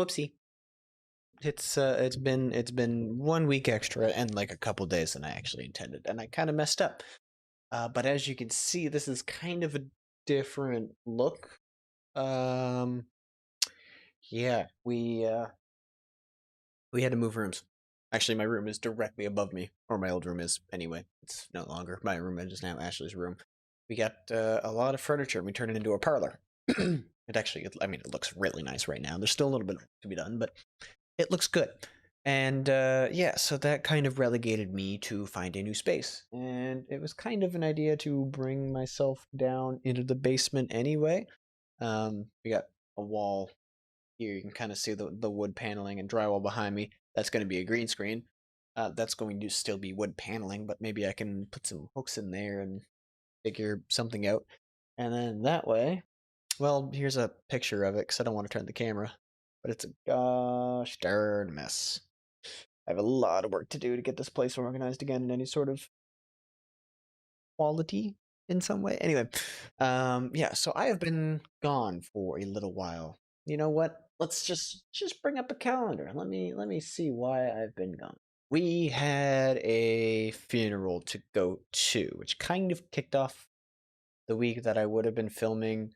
Whoopsie. It's been 1 week extra and like a couple days than I actually intended, and I kind of messed up. But as you can see, this is kind of a different look. Um, yeah, we had to move rooms. Actually, my room is directly above me, or my old room is anyway. It's no longer my room. It is now Ashley's room. We got a lot of furniture, and we turned it into a parlor. It actually, I mean, it looks really nice right now. There's still a little bit to be done, but it looks good. And yeah, so that kind of relegated me to find a new space. And it was kind of an idea to bring myself down into the basement anyway. We got a wall here. You can kind of see the wood paneling and drywall behind me. That's going to be a green screen. That's going to still be wood paneling, but maybe I can put some hooks in there and figure something out. And then that way, well, here's a picture of it because I don't want to turn the camera, but it's a gosh darn mess. I have a lot of work to do to get this place organized again in any sort of quality in some way. Anyway, yeah, so I have been gone for a little while. You know what? Let's just bring up a calendar and let me see why I've been gone. We had a funeral to go to, which kind of kicked off the week that I would have been filming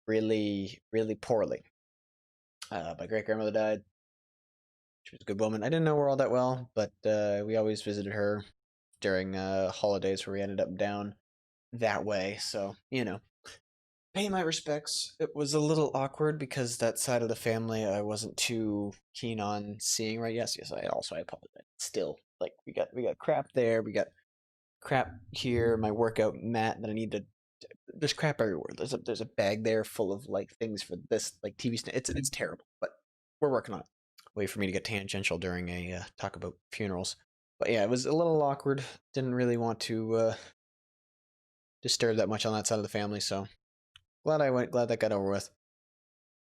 really, really poorly. My great grandmother died. She was a good woman. I didn't know her all that well, but we always visited her during holidays where we ended up down that way. So, pay my respects. It was a little awkward because that side of the family I wasn't too keen on seeing right. Yes, I apologize. Still, like we got crap there, we got crap here, my workout mat that I need to there's crap everywhere. There's a bag there full of like things for this like TV stand. It's terrible, but we're working on it. Wait for me to get tangential during a talk about funerals. But yeah, it was a little awkward. Didn't really want to disturb that much on that side of the family, so glad I went. Glad that got over with.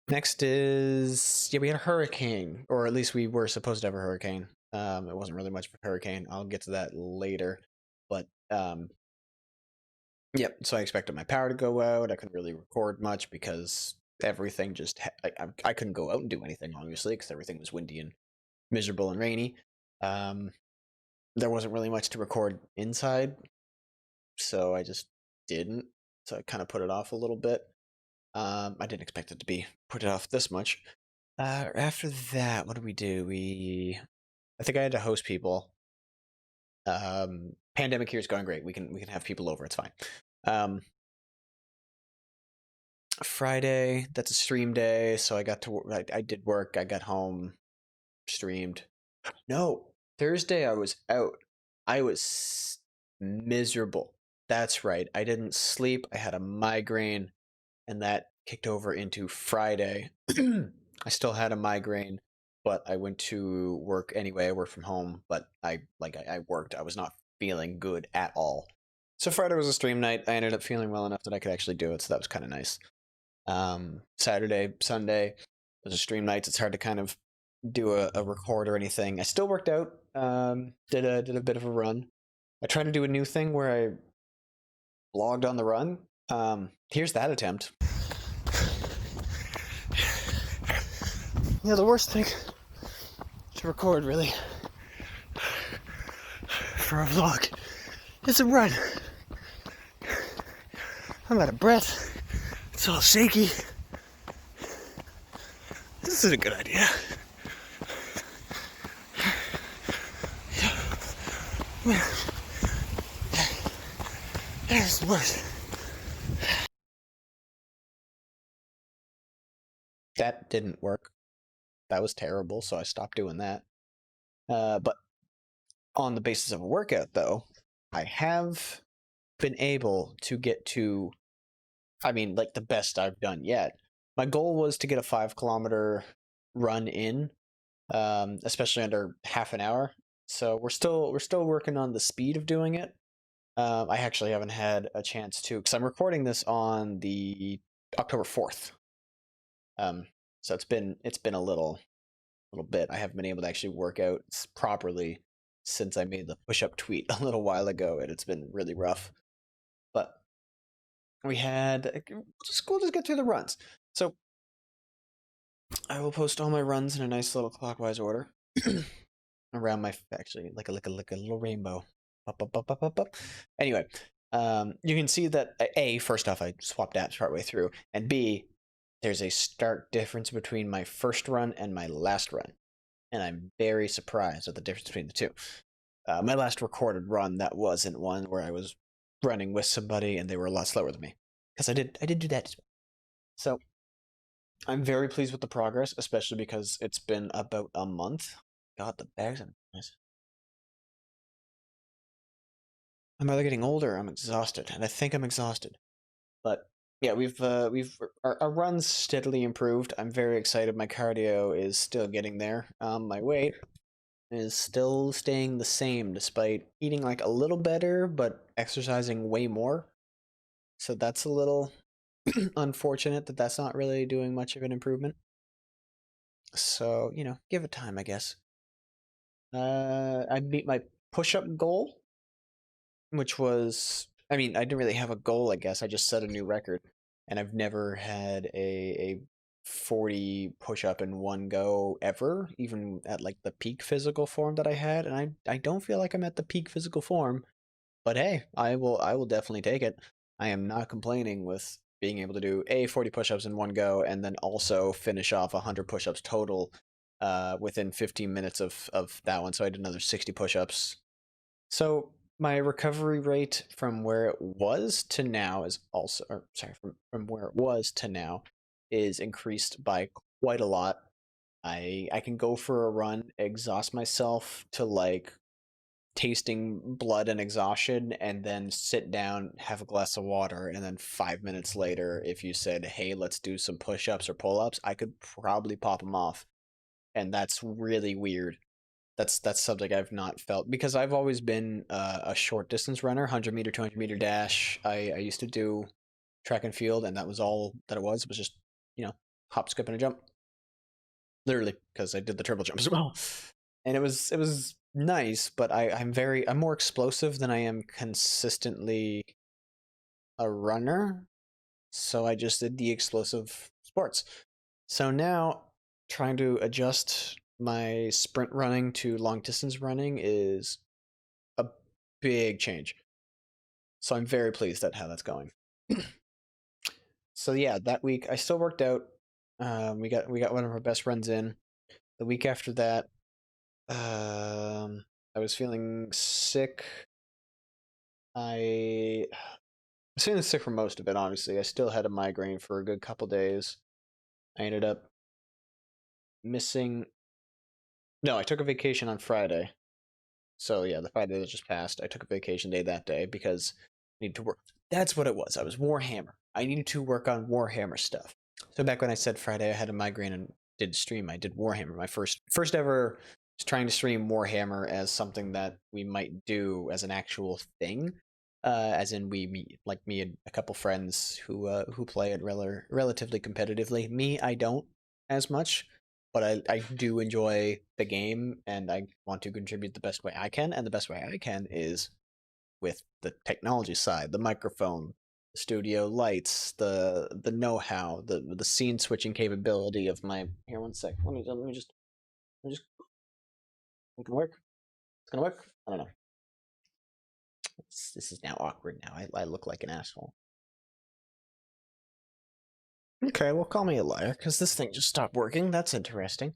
Next is yeah, we had a hurricane, or at least we were supposed to have a hurricane. It wasn't really much of a hurricane. I'll get to that later, but yep. So I expected my power to go out. I couldn't really record much because everything just I couldn't go out and do anything obviously because everything was windy and miserable and rainy. Um, there wasn't really much to record inside, so I just didn't. So I kind of put it off a little bit. I didn't expect it to be put it off this much. After that, what did we do? I think I had to host people. Pandemic here is going great. We can have people over. It's fine. Um, Friday, that's a stream day, so I got to I did work. I got home, streamed. No, Thursday I was out. I was miserable. That's right. I didn't sleep. I had a migraine, and that kicked over into Friday. I still had a migraine, but I went to work anyway. I worked from home, but I worked. I was not feeling good at all. So Friday was a stream night. I ended up feeling well enough that I could actually do it, so that was kind of nice. Saturday, Sunday, those are stream nights. It's hard to kind of do a record or anything. I still worked out. Did a bit of a run. I tried to do a new thing where I vlogged on the run. Here's that attempt. Yeah, the worst thing to record really for a vlog is a run. I'm out of breath. It's all shaky. This is a good idea. There's the worst. That didn't work. That was terrible, so I stopped doing that. But on the basis of a workout, though, I have been able to get to, I mean, like the best I've done yet. My goal was to get a 5 kilometer run in, especially under half an hour. So we're still working on the speed of doing it. I actually haven't had a chance to, because I'm recording this on the October 4th. So it's been a little bit. I haven't been able to actually work out properly since I made the push-up tweet a little while ago, and it's been really rough. But we had we'll just get through the runs. So I will post all my runs in a nice little clockwise order around my actually like a little rainbow. Up, up, up, up, up, up. Anyway, you can see that A, first off, I swapped apps partway through, and B, there's a stark difference between my first run and my last run, and I'm very surprised at the difference between the two. My last recorded run, that wasn't one where I was running with somebody and they were a lot slower than me, because I did do that as well. So I'm very pleased with the progress, especially because it's been about a month. God, the bags are nice. I'm either getting older, or I'm exhausted, and I think I'm exhausted. But yeah, we've our runs steadily improved. I'm very excited. My cardio is still getting there. My weight is still staying the same despite eating like a little better, but exercising way more. So that's a little unfortunate that that's not really doing much of an improvement. So give it time, I guess. I beat my push-up goal, which was, I mean, I didn't really have a goal, I guess. I just set a new record, and I've never had a 40 push-up in one go ever, even at like the peak physical form that I had, and I don't feel like I'm at the peak physical form, but hey, I will definitely take it. I am not complaining with being able to do a 40 push-ups in one go and then also finish off 100 push-ups total within 15 minutes of that one. So I did another 60 push-ups. So my recovery rate from where it was to now is also, or sorry, from where it was to now is increased by quite a lot. I can go for a run, exhaust myself to like tasting blood and exhaustion, and then sit down, have a glass of water, and then 5 minutes later, if you said, "Hey, let's do some push-ups or pull-ups," I could probably pop them off, and that's really weird. That's something I've not felt because I've always been a short distance runner, 100 meter, 200 meter dash. I used to do track and field, and that was all that it was. It was just hop, skip, and a jump, literally, because I did the triple jump as well, and it was nice. But I'm more explosive than I am consistently a runner, so I just did the explosive sports. So now trying to adjust my sprint running to long distance running is a big change. So I'm very pleased at how that's going. So yeah, that week I still worked out. We got one of our best runs in. The week after that, I was feeling sick. I was feeling sick for most of it. Honestly, I still had a migraine for a good couple days. I ended up missing. No, I took a vacation on Friday. So yeah, the Friday that just passed, I took a vacation day that day because I needed to work. That's what it was. I was Warhammer. I needed to work on Warhammer stuff. So back when I said Friday I had a migraine and did stream, I did Warhammer. My first ever trying to stream Warhammer as something that we might do as an actual thing. As in we meet like me and a couple friends who play it relatively competitively. Me, I don't as much, but I do enjoy the game and I want to contribute the best way I can. And the best way I can is with the technology side, the microphone, the studio lights, the know-how, the scene switching capability of my. Here, one sec. Let me just. It can work. It's gonna work. I don't know. This is now awkward. Now I look like an asshole. Okay, well, call me a liar because this thing just stopped working. That's interesting.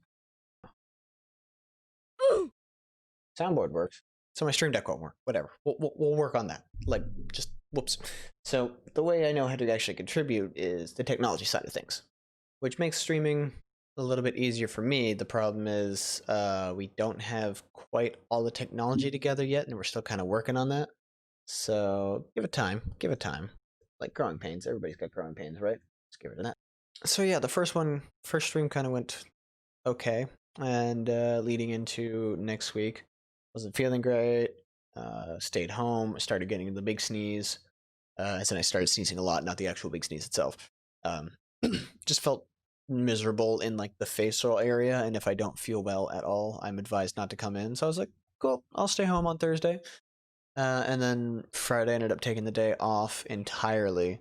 Soundboard works. So my stream deck won't work. Whatever. We'll work on that. Like, just whoops. So the way I know how to actually contribute is the technology side of things, which makes streaming a little bit easier for me. The problem is we don't have quite all the technology together yet, and we're still kind of working on that. So give it time. Give it time. Like growing pains. Everybody's got growing pains, right? Let's give it a that. So yeah, first stream kind of went okay, and leading into next week, wasn't feeling great. Stayed home. Started getting the big sneeze. And then I started sneezing a lot, not the actual big sneeze itself. Um, just felt miserable in like the facial area, and if I don't feel well at all, I'm advised not to come in. So I was like, cool, I'll stay home on Thursday. And then Friday I ended up taking the day off entirely.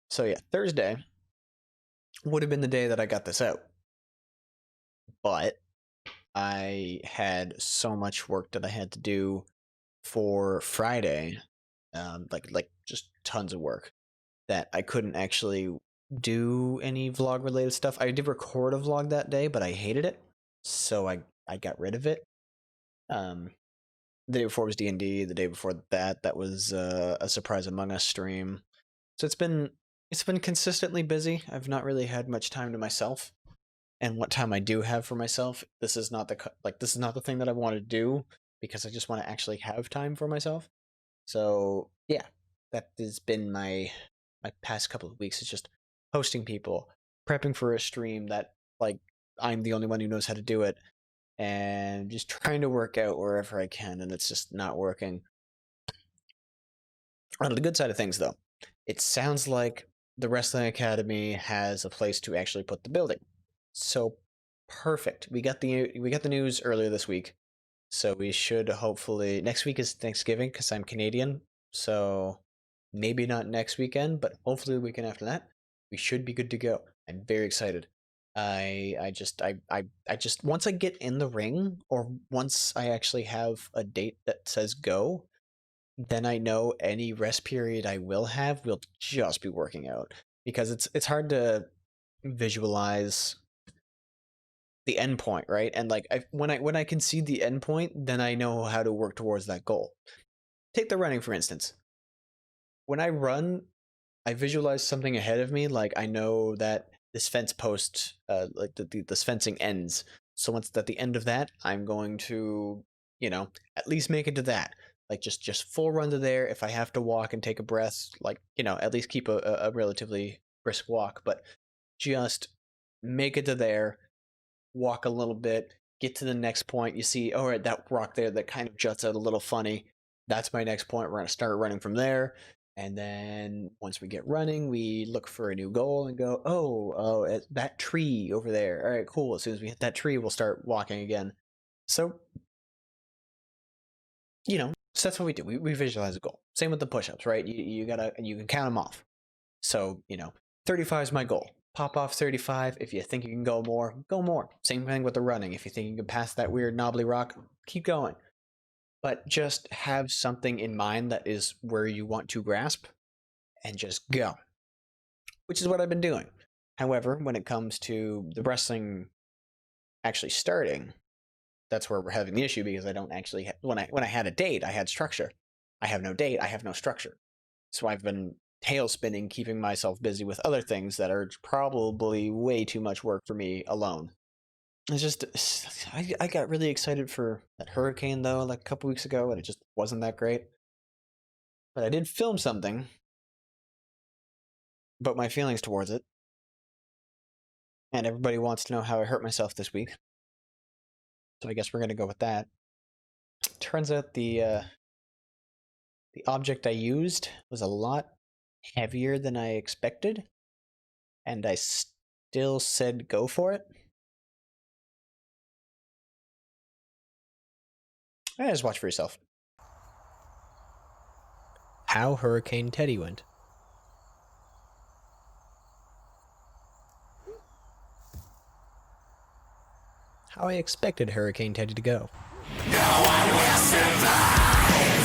So yeah, Thursday would have been the day that I got this out. but I had so much work that I had to do for Friday, like just tons of work that I couldn't actually do any vlog related stuff. I did record a vlog that day, but I hated it, so I got rid of it. Um, the day before was D&D. The day before that was a Surprise Among Us stream. So it's been consistently busy. I've not really had much time to myself, and what time I do have for myself, this is not this is not the thing that I want to do because I just want to actually have time for myself. So yeah, that has been my past couple of weeks. Is just hosting people, prepping for a stream that like I'm the only one who knows how to do it, and just trying to work out wherever I can, and it's just not working. On the good side of things, though, it sounds like the Wrestling Academy has a place to actually put the building. So perfect. We got the news earlier this week, so we should hopefully next week is Thanksgiving because I'm Canadian. So maybe not next weekend, but hopefully the weekend after that, we should be good to go. I'm very excited. I just once I get in the ring or once I actually have a date that says go, then I know any rest period I will have will just be working out because it's hard to visualize the end point, right? And like when I can see the end point, then I know how to work towards that goal. Take the running for instance. When I run, I visualize something ahead of me. Like I know that this fence post, like this fencing ends. So once at the end of that, I'm going to, at least make it to that. Like just full run to there. If I have to walk and take a breath, like at least keep a relatively brisk walk. But just make it to there, walk a little bit, get to the next point. You see, all right, that rock there that kind of juts out a little funny. That's my next point. We're going to start running from there. And then once we get running, we look for a new goal and go, oh, that tree over there. All right, cool. As soon as we hit that tree, we'll start walking again. So, so that's what we do. We visualize a goal. Same with the push-ups, right? You can count them off. So, 35 is my goal. Pop off 35. If you think you can go more, go more. Same thing with the running. If you think you can pass that weird knobbly rock, keep going. But just have something in mind that is where you want to grasp and just go, which is what I've been doing. However, when it comes to the wrestling actually starting, that's where we're having the issue because I don't actually when I had a date, I had structure. I have no date, I have no structure. So I've been tail spinning, keeping myself busy with other things that are probably way too much work for me alone. It's just I got really excited for that hurricane though, like a couple weeks ago, and it just wasn't that great. But I did film something about my feelings towards it, and everybody wants to know how I hurt myself this week. So I guess we're gonna go with that. Turns out the object I used was a lot heavier than I expected, and I still said go for it. Just watch for yourself. How Hurricane Teddy went. How I expected Hurricane Teddy to go. No one will survive.